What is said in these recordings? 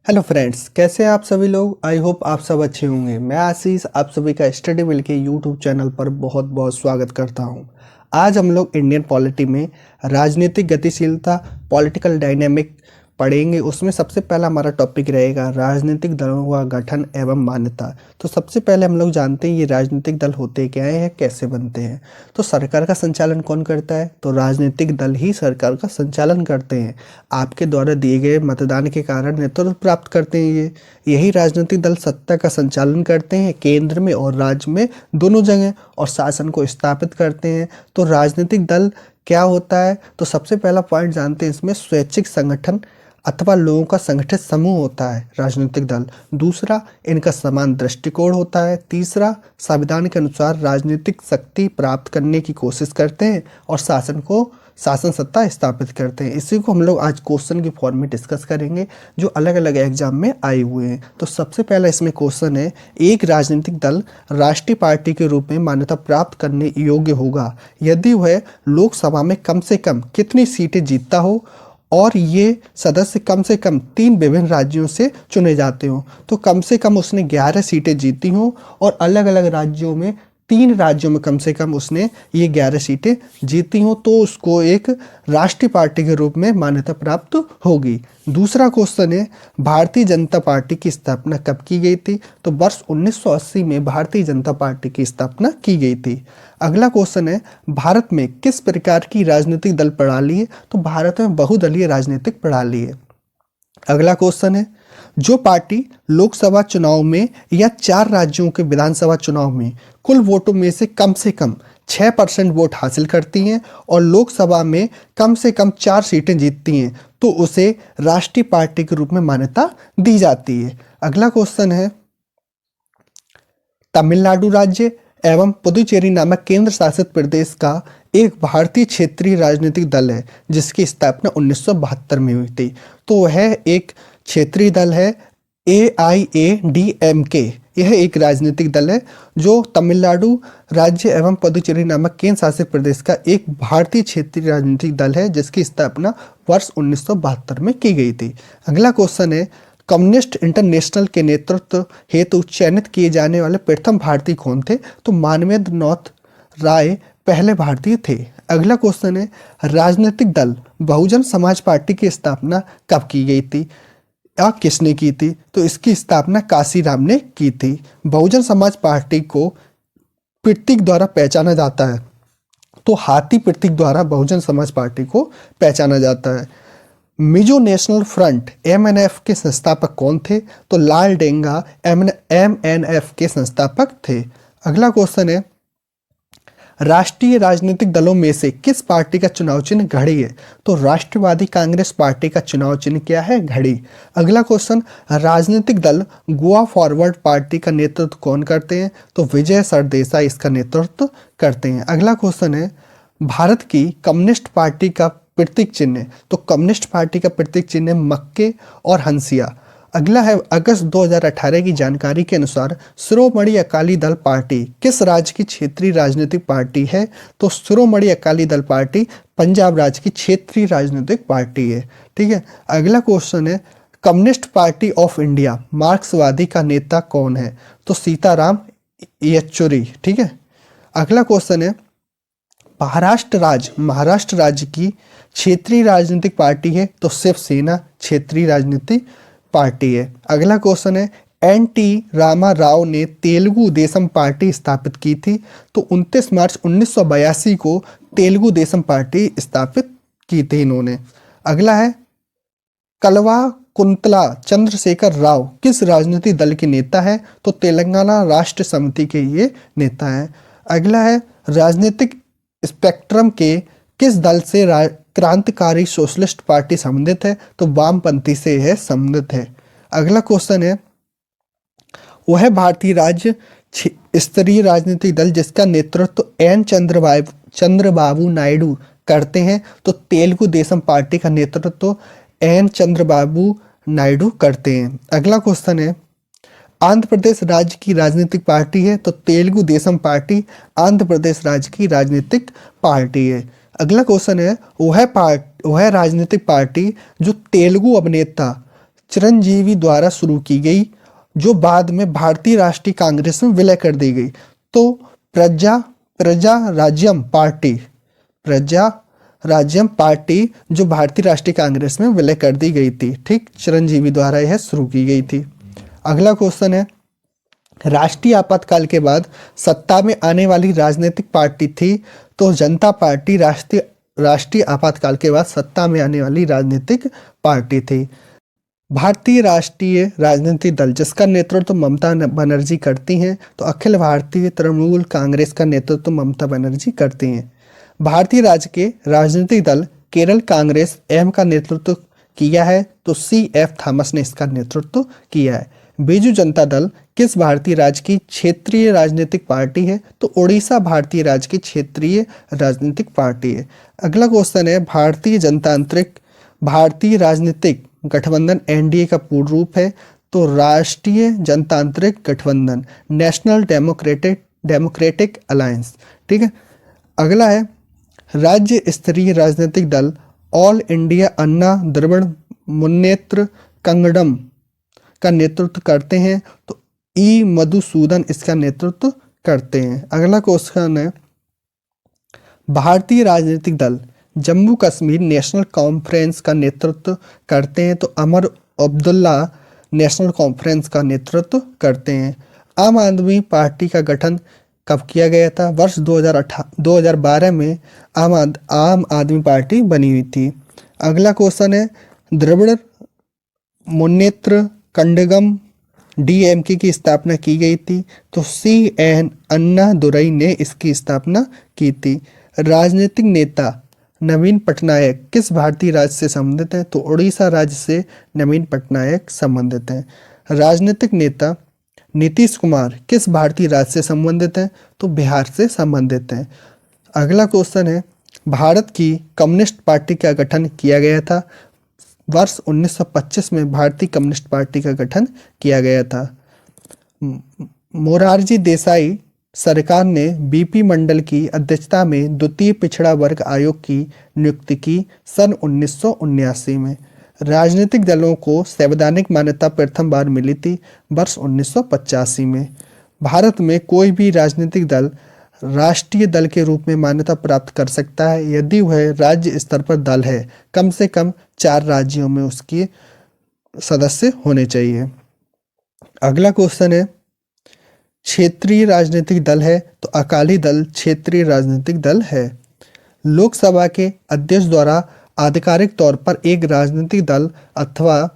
Hello friends, कैसे हैं आप सभी लोग। आई होप आप सब अच्छे होंगे। मैं आशीष आप सभी का स्टडी विल के यूट्यूब चैनल पर बहुत बहुत स्वागत करता हूं। आज हम लोग इंडियन पॉलिटी में राजनीतिक गतिशीलता, पॉलिटिकल डायनेमिक पढ़ेंगे। उसमें सबसे पहला हमारा टॉपिक रहेगा राजनीतिक दलों का गठन एवं मान्यता। तो सबसे पहले हम लोग जानते हैं ये राजनीतिक दल होते क्या हैं, कैसे बनते हैं। तो सरकार का संचालन कौन करता है? तो राजनीतिक दल ही सरकार का संचालन करते हैं। आपके द्वारा दिए गए मतदान के कारण नेतृत्व प्राप्त करते हैं। यही राजनीतिक दल सत्ता का संचालन करते हैं, केंद्र में और राज्य में दोनों जगह, और शासन को स्थापित करते हैं। तो राजनीतिक दल क्या होता है? तो सबसे पहला पॉइंट जानते हैं इसमें स्वैच्छिक संगठन अथवा लोगों का संगठित समूह होता है राजनीतिक दल। दूसरा, इनका समान दृष्टिकोण होता है। तीसरा, संविधान के अनुसार राजनीतिक शक्ति प्राप्त करने की कोशिश करते हैं और शासन सत्ता स्थापित करते हैं। इसी को हम लोग आज क्वेश्चन की फॉर्म में डिस्कस करेंगे जो अलग अलग एग्जाम में आए हुए हैं। तो सबसे पहला इसमें क्वेश्चन है, एक राजनीतिक दल राष्ट्रीय पार्टी के रूप में मान्यता प्राप्त करने योग्य होगा यदि वह लोकसभा में कम से कम कितनी सीटें जीतता हो और ये सदस्य कम से कम 3 विभिन्न राज्यों से चुने जाते हों। तो कम से कम उसने 11 सीटें जीती हों और अलग अलग राज्यों में 3 राज्यों में कम से कम उसने ये 11 सीटें जीती हों, तो उसको एक राष्ट्रीय पार्टी के रूप में मान्यता प्राप्त होगी। दूसरा क्वेश्चन है, भारतीय जनता पार्टी की स्थापना कब की गई थी? तो वर्ष 1980 में भारतीय जनता पार्टी की स्थापना की गई थी। अगला क्वेश्चन है, भारत में किस प्रकार की राजनीतिक दल प्रणाली है? तो भारत में बहुदलीय राजनीतिक प्रणाली है। अगला क्वेश्चन है, जो पार्टी लोकसभा चुनाव में या 4 राज्यों के विधानसभा चुनाव में कुल वोटों में से कम 6% वोट हासिल करती हैं और लोकसभा में कम से कम 4 सीटें जीतती हैं, तो उसे राष्ट्रीय पार्टी के रूप में मान्यता दी जाती है। अगला क्वेश्चन है, तमिलनाडु राज्य एवं पुदुचेरी नामक केंद्र शासित प्रदेश का एक भारतीय क्षेत्रीय राजनीतिक दल है जिसकी स्थापना 1972 में हुई थी। तो वह एक क्षेत्रीय दल है AIADMK। यह एक राजनीतिक दल है जो तमिलनाडु राज्य एवं पुदुचेरी नामक केंद्र शासित प्रदेश का एक भारतीय क्षेत्रीय राजनीतिक दल है जिसकी स्थापना वर्ष 1972 में की गई थी। अगला क्वेश्चन है, कम्युनिस्ट इंटरनेशनल के नेतृत्व हेतु चयनित किए जाने वाले प्रथम भारतीय कौन थे? तो मानवेंद्र नाथ राय पहले भारतीय थे। अगला क्वेश्चन है, राजनीतिक दल बहुजन समाज पार्टी की स्थापना कब की गई थी या किसने की थी? तो इसकी स्थापना काशीराम ने की थी। बहुजन समाज पार्टी को प्रतीक द्वारा पहचाना जाता है, तो हाथी प्रतीक द्वारा बहुजन समाज पार्टी को पहचाना जाता है। मिजो नेशनल फ्रंट MNF के संस्थापक कौन थे? तो लाल डेंगा MNF के संस्थापक थे। अगला क्वेश्चन है, राष्ट्रीय राजनीतिक दलों में से किस पार्टी का चुनाव चिन्ह घड़ी है? तो राष्ट्रवादी कांग्रेस पार्टी का चुनाव चिन्ह क्या है? घड़ी। अगला क्वेश्चन, राजनीतिक दल गोवा फॉरवर्ड पार्टी का नेतृत्व कौन करते हैं? तो विजय सरदेसाई इसका नेतृत्व करते हैं। अगला क्वेश्चन है, भारत की कम्युनिस्ट पार्टी का प्रतीक चिन्ह? तो कम्युनिस्ट पार्टी का प्रतीक चिन्ह मक्के और हंसिया। अगला है, अगस्त 2018 की जानकारी के अनुसार शिरोमणि अकाली दल पार्टी किस राज्य की क्षेत्रीय राजनीतिक पार्टी है? तो शिरोमणि अकाली दल पार्टी पंजाब राज्य की क्षेत्रीय राजनीतिक पार्टी है। ठीक है। अगला क्वेश्चन है, कम्युनिस्ट पार्टी ऑफ इंडिया मार्क्सवादी का नेता कौन है? तो सीताराम येचुरी। ठीक है। अगला क्वेश्चन है, महाराष्ट्र राज्य की क्षेत्रीय राजनीतिक पार्टी है? तो शिवसेना क्षेत्रीय राजनीतिक पार्टी है। अगला क्वेश्चन है, NT रामा राव ने तेलुगु देशम पार्टी स्थापित की थी? तो 29 मार्च 1982 को तेलुगु देशम पार्टी स्थापित की थी इन्होंने। अगला है, कलवा कुंतला चंद्रशेखर राव किस राजनीतिक दल के नेता है? तो तेलंगाना राष्ट्र समिति के ये नेता हैं। अगला है, राजनीतिक स्पेक्ट्रम के किस दल से क्रांतिकारी सोशलिस्ट पार्टी संबंधित है? तो वामपंथी से यह संबंधित है। अगला क्वेश्चन है, वह भारतीय राज्य स्तरीय राजनीतिक दल जिसका नेतृत्व N चंद्रबाबू नायडू करते हैं? तो तेलुगु देशम पार्टी का नेतृत्व N चंद्रबाबू नायडू करते हैं। अगला क्वेश्चन है, आंध्र प्रदेश राज्य की राजनीतिक पार्टी है? तो तेलुगु देशम पार्टी आंध्र प्रदेश राज्य की राजनीतिक पार्टी है। अगला क्वेश्चन है, वह राजनीतिक पार्टी जो तेलुगु अभिनेता चिरंजीवी द्वारा शुरू की गई, जो बाद में भारतीय राष्ट्रीय कांग्रेस में विलय कर दी गई। तो प्रजा प्रजा राज्यम पार्टी प्रजा राज्यम पार्टी जो भारतीय राष्ट्रीय कांग्रेस में विलय कर दी गई थी, ठीक, चिरंजीवी द्वारा यह शुरू की गई थी। अगला क्वेश्चन है, राष्ट्रीय आपातकाल के बाद सत्ता में आने वाली राजनीतिक पार्टी थी। तो जनता पार्टी राष्ट्रीय आपातकाल के बाद सत्ता में आने वाली राजनीतिक पार्टी थी। भारतीय राष्ट्रीय राजनीतिक दल जिसका नेतृत्व ममता बनर्जी करती हैं, तो अखिल भारतीय तृणमूल कांग्रेस का नेतृत्व ममता बनर्जी करती हैं। भारतीय राज्य के राजनीतिक दल केरल कांग्रेस एम का नेतृत्व किया है, तो C.F. थॉमस ने इसका नेतृत्व किया है। बीजू जनता दल किस भारतीय राज्य की क्षेत्रीय राजनीतिक पार्टी है? तो उड़ीसा भारतीय राज्य की क्षेत्रीय राजनीतिक पार्टी है। अगला क्वेश्चन है, भारतीय राजनीतिक गठबंधन NDA का पूर्ण रूप है? तो राष्ट्रीय जनतांत्रिक गठबंधन, नेशनल डेमोक्रेटिक अलायंस, ठीक है। अगला है, राज्य स्तरीय राजनीतिक दल ऑल इंडिया अन्ना द्रविड़ मुन्नेत्र कंगडम का नेतृत्व करते हैं, तो E. मधुसूदन इसका नेतृत्व करते हैं। अगला क्वेश्चन है, भारतीय राजनीतिक दल जम्मू कश्मीर नेशनल कॉन्फ्रेंस का नेतृत्व करते हैं, तो अमर अब्दुल्ला नेशनल कॉन्फ्रेंस का नेतृत्व करते हैं। आम आदमी पार्टी का गठन कब किया गया था? वर्ष 2012 में आम आदमी पार्टी बनी हुई थी। अगला क्वेश्चन है, द्रविड़ मुन्नेत्र कड़गम DMK की स्थापना की गई थी, तो CN अन्नादुरई ने इसकी स्थापना की थी। राजनीतिक नेता नवीन पटनायक किस भारतीय राज्य से संबंधित हैं? तो उड़ीसा राज्य से नवीन पटनायक संबंधित हैं। राजनीतिक नेता नीतीश कुमार किस भारतीय राज्य से संबंधित हैं? तो बिहार से संबंधित हैं। अगला क्वेश्चन है, भारत की कम्युनिस्ट पार्टी का गठन किया गया था? वर्ष 1925 में भारतीय कम्युनिस्ट पार्टी का गठन किया गया था। मोरारजी देसाई सरकार ने BP मंडल की अध्यक्षता में द्वितीय पिछड़ा वर्ग आयोग की नियुक्ति की सन 1979 में। राजनीतिक दलों को संवैधानिक मान्यता प्रथम बार मिली थी वर्ष 1985 में। भारत में कोई भी राजनीतिक दल राष्ट्रीय दल के रूप में मान्यता प्राप्त कर सकता है यदि वह राज्य स्तर पर दल है, कम से कम 4 राज्यों में उसके सदस्य होने चाहिए। अगला क्वेश्चन है, क्षेत्रीय राजनीतिक दल है? तो अकाली दल क्षेत्रीय राजनीतिक दल है। लोकसभा के अध्यक्ष द्वारा आधिकारिक तौर पर एक राजनीतिक दल अथवा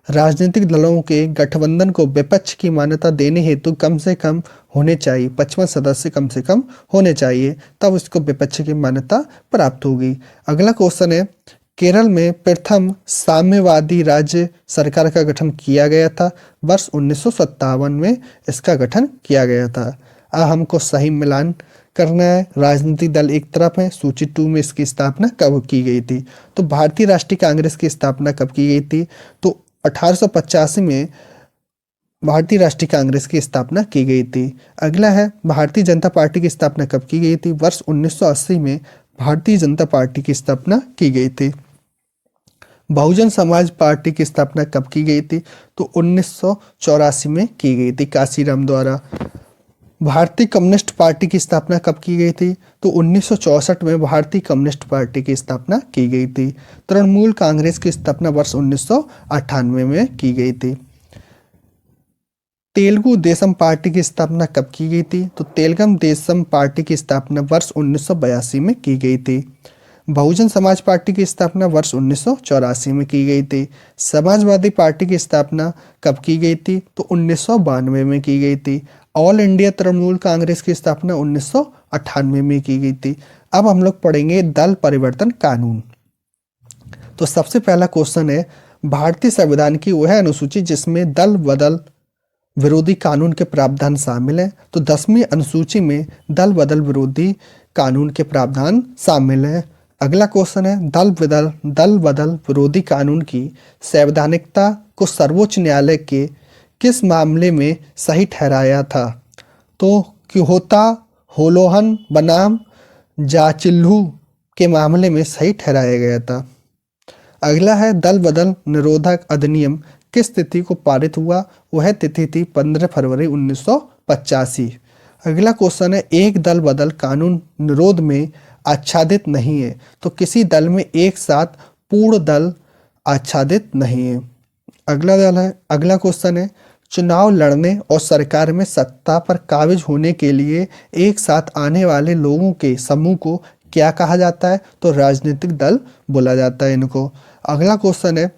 राजनीतिक दलों के गठबंधन को विपक्ष की मान्यता देने हेतु कम से कम होने चाहिए 55 सदस्य कम से कम होने चाहिए, तब उसको विपक्ष की मान्यता प्राप्त होगी। अगला क्वेश्चन है, केरल में प्रथम साम्यवादी राज्य सरकार का गठन किया गया था? वर्ष 1957 में इसका गठन किया गया था। अब हमको सही मिलान करना है। राजनीतिक दल एक तरफ है, सूची 2 में इसकी स्थापना कब की गई थी? तो भारतीय राष्ट्रीय कांग्रेस की स्थापना कब की गई थी? तो 1885 में भारतीय राष्ट्रीय कांग्रेस की स्थापना की गई थी। अगला है, भारतीय जनता पार्टी की स्थापना कब की गई थी? वर्ष 1980 में भारतीय जनता पार्टी की स्थापना की गई थी। बहुजन समाज पार्टी की स्थापना कब की गई थी? तो 1984 में की गई थी काशीराम द्वारा। भारतीय कम्युनिस्ट पार्टी की स्थापना कब की गई थी? तो 1964 में भारतीय कम्युनिस्ट पार्टी की स्थापना की गई थी। तृणमूल कांग्रेस की स्थापना वर्ष 1998 में की गई थी। तेलुगु देशम पार्टी की स्थापना कब की गई थी? तो तेलुगु देशम पार्टी की स्थापना वर्ष 1982 में की गई थी। बहुजन समाज पार्टी की स्थापना वर्ष 1984 में की गई थी। समाजवादी पार्टी की स्थापना कब की गई थी? तो 1992 में की गई थी। ऑल इंडिया तृणमूल कांग्रेस की स्थापना 1998 में की गई थी। अब हम लोग पढ़ेंगे दल परिवर्तन कानून। तो सबसे पहला क्वेश्चन है, भारतीय संविधान की वह अनुसूची जिसमें दल बदल विरोधी कानून के प्रावधान शामिल हैं? तो 10वीं अनुसूची में दल बदल विरोधी कानून के प्रावधान शामिल हैं। अगला क्वेश्चन है, दल बदल विरोधी कानून की संवैधानिकता को सर्वोच्च न्यायालय के किस मामले में सही ठहराया था? तो क्योहोता होलोहन बनाम जाचिल्लू के मामले में सही ठहराया गया था। अगला है, दल बदल निरोधक अधिनियम किस तिथि को पारित हुआ? वह तिथि थी 15 फरवरी 1985। अगला क्वेश्चन है, एक दल बदल कानून निरोध में आच्छादित नहीं है, तो किसी दल में एक साथ पूर्ण दल आच्छादित नहीं है। अगला क्वेश्चन है, चुनाव लड़ने और सरकार में सत्ता पर काबिज होने के लिए एक साथ आने वाले लोगों के समूह को क्या कहा जाता है? तो राजनीतिक दल बोला जाता है इनको। अगला क्वेश्चन है,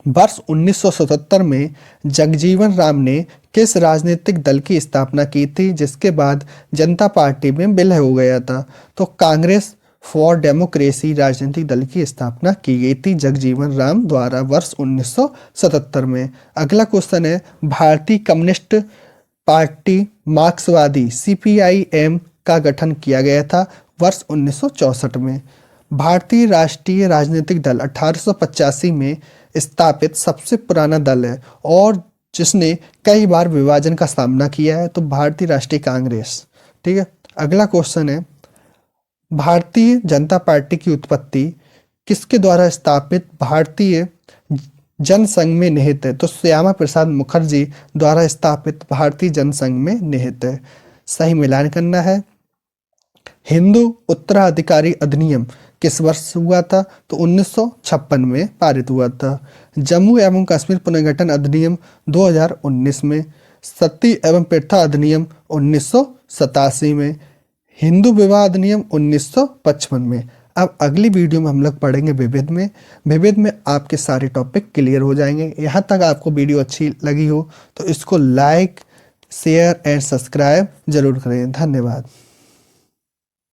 वर्ष 1977 में जगजीवन राम ने किस राजनीतिक दल की स्थापना की थी, जिसके बाद जनता पार्टी में विलय हो गया था? तो कांग्रेस फॉर डेमोक्रेसी राजनीतिक दल की स्थापना की गई थी जगजीवन राम द्वारा वर्ष 1977 में। अगला क्वेश्चन है, भारतीय कम्युनिस्ट पार्टी मार्क्सवादी CPIM का गठन किया गया था वर्ष 1964 में। भारतीय राष्ट्रीय राजनीतिक दल 1885 में स्थापित सबसे पुराना दल है और जिसने कई बार विभाजन का सामना किया है, तो भारतीय राष्ट्रीय कांग्रेस। ठीक है। अगला क्वेश्चन है, भारतीय जनता पार्टी की उत्पत्ति किसके द्वारा स्थापित भारतीय जनसंघ में निहित है? तो श्यामा प्रसाद मुखर्जी द्वारा स्थापित भारतीय जनसंघ में निहित है। सही मिलान करना है। हिंदू उत्तराधिकारी अधिनियम किस वर्ष हुआ था? तो 1956 में पारित हुआ था। जम्मू एवं कश्मीर पुनर्गठन अधिनियम 2019 में। सती एवं प्रथा अधिनियम 1987 में। हिंदू विवाह अधिनियम 1955 में। अब अगली वीडियो में हम लोग पढ़ेंगे विविध में। विविध में आपके सारे टॉपिक क्लियर हो जाएंगे। यहाँ तक आपको वीडियो अच्छी लगी हो तो इसको लाइक, शेयर एंड सब्सक्राइब जरूर करें। धन्यवाद।